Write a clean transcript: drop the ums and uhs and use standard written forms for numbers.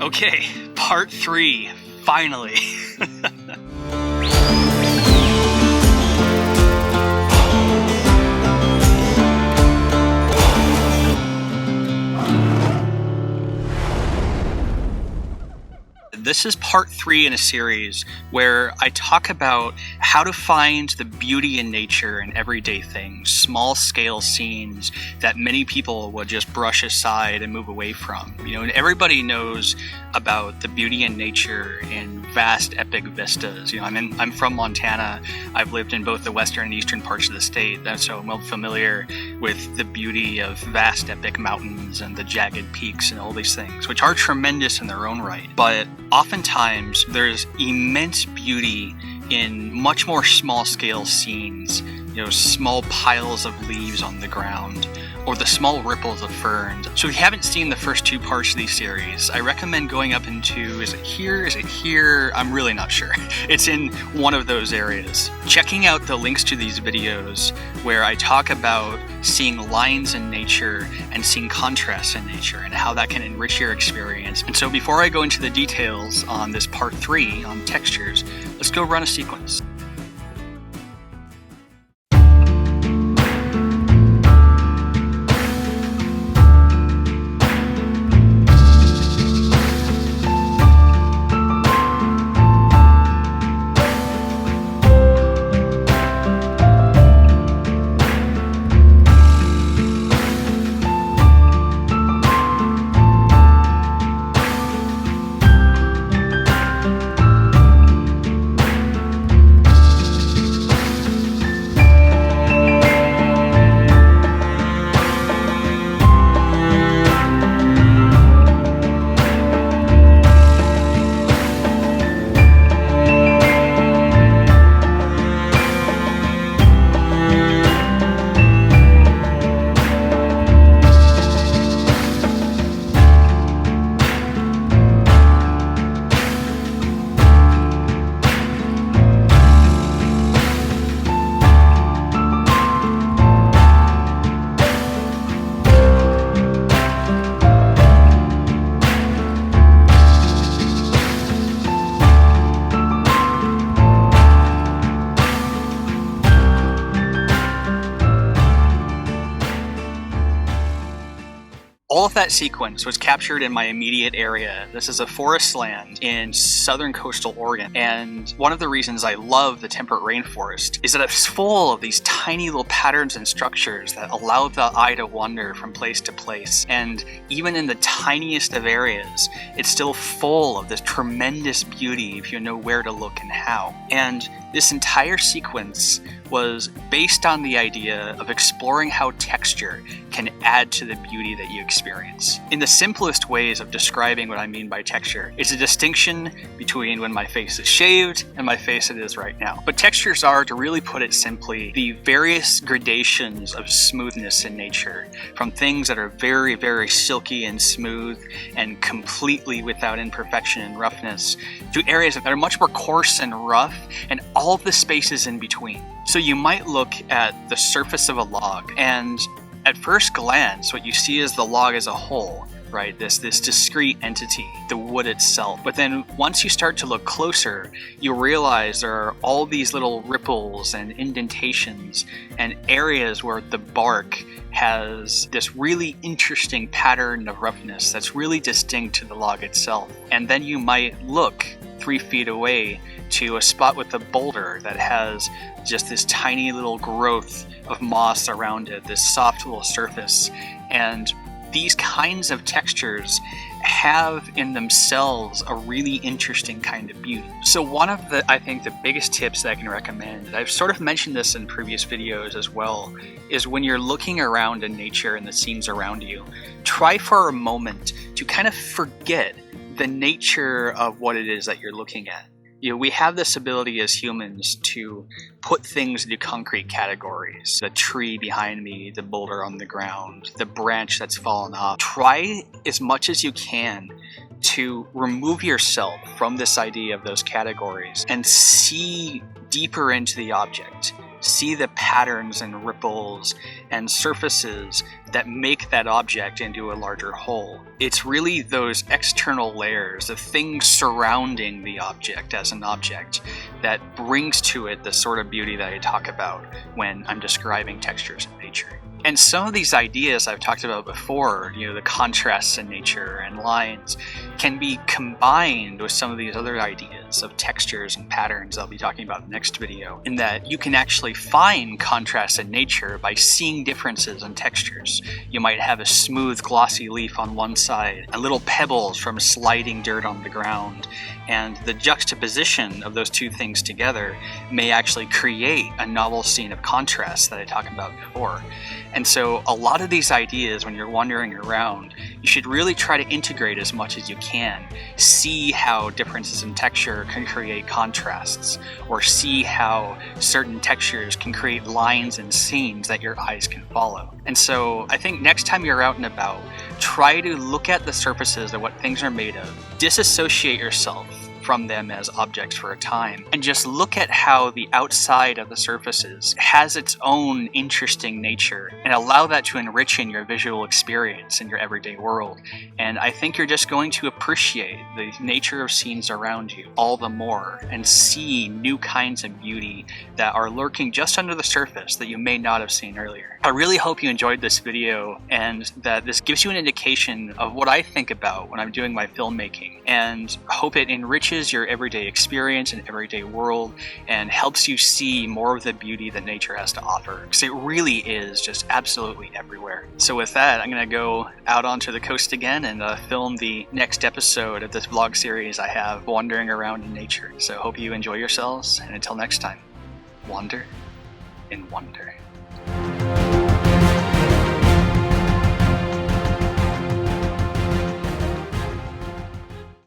Okay, part 3, finally. This is part 3 in a series where I talk about how to find the beauty in nature and everyday things, small scale scenes that many people would just brush aside and move away from. And everybody knows about the beauty in nature in vast epic vistas. I'm from Montana. I've lived in both the western and eastern parts of the state, so I'm well familiar with the beauty of vast epic mountains and the jagged peaks and all these things, which are tremendous in their own right. But oftentimes there's immense beauty in much more small scale scenes, small piles of leaves on the ground, or the small ripples of ferns. So if you haven't seen the first 2 parts of these series, I recommend going up into, is it here? I'm really not sure. It's in one of those areas. Checking out the links to these videos where I talk about seeing lines in nature and seeing contrasts in nature and how that can enrich your experience. And so before I go into the details on this part 3 on textures, let's go run a sequence. All of that sequence was captured in my immediate area. This is a forest land in southern coastal Oregon, and one of the reasons I love the temperate rainforest is that it's full of these tiny little patterns and structures that allow the eye to wander from place to place. And even in the tiniest of areas, it's still full of this tremendous beauty if you know where to look and how. And this entire sequence was based on the idea of exploring how texture can add to the beauty that you experience. In the simplest ways of describing what I mean by texture, it's a distinction between when my face is shaved and my face it is right now. But textures are, to really put it simply, the various gradations of smoothness in nature, from things that are very, very silky and smooth and completely without imperfection and roughness, to areas that are much more coarse and rough, and all the spaces in between. So you might look at the surface of a log, and at first glance, what you see is the log as a whole, right? This discrete entity, the wood itself. But then once you start to look closer, you realize there are all these little ripples and indentations and areas where the bark has this really interesting pattern of roughness that's really distinct to the log itself. And then you might look 3 feet away to a spot with a boulder that has just this tiny little growth of moss around it, this soft little surface. And these kinds of textures have in themselves a really interesting kind of beauty. So one of the, I think, the biggest tips that I can recommend, and I've sort of mentioned this in previous videos as well, is when you're looking around in nature and the scenes around you, try for a moment to kind of forget the nature of what it is that you're looking at. We have this ability as humans to put things into concrete categories. The tree behind me, the boulder on the ground, the branch that's fallen off. Try as much as you can to remove yourself from this idea of those categories and see deeper into the object. see the patterns and ripples and surfaces that make that object into a larger whole. It's really those external layers, the things surrounding the object as an object, that brings to it the sort of beauty that I talk about when I'm describing textures in nature. And some of these ideas I've talked about before, the contrasts in nature and lines, can be combined with some of these other ideas of textures and patterns I'll be talking about in the next video, in that you can actually find contrasts in nature by seeing differences in textures. You might have a smooth, glossy leaf on one side, and little pebbles from sliding dirt on the ground, and the juxtaposition of those two things together may actually create a novel scene of contrast that I talked about before. And so a lot of these ideas, when you're wandering around, you should really try to integrate as much as you can. See how differences in texture can create contrasts, or see how certain textures can create lines and scenes that your eyes can follow. And so I think next time you're out and about, try to look at the surfaces of what things are made of, disassociate yourself from them as objects for a time, and just look at how the outside of the surfaces has its own interesting nature, and allow that to enrich in your visual experience in your everyday world. And I think you're just going to appreciate the nature of scenes around you all the more, and see new kinds of beauty that are lurking just under the surface that you may not have seen earlier. I really hope you enjoyed this video, and that this gives you an indication of what I think about when I'm doing my filmmaking, and hope it enriches your everyday experience and everyday world, and helps you see more of the beauty that nature has to offer, because it really is just absolutely everywhere. So with that, I'm going to go out onto the coast again and film the next episode of this vlog series I have, Wandering Around in Nature. So hope you enjoy yourselves, and until next time, wander and wonder.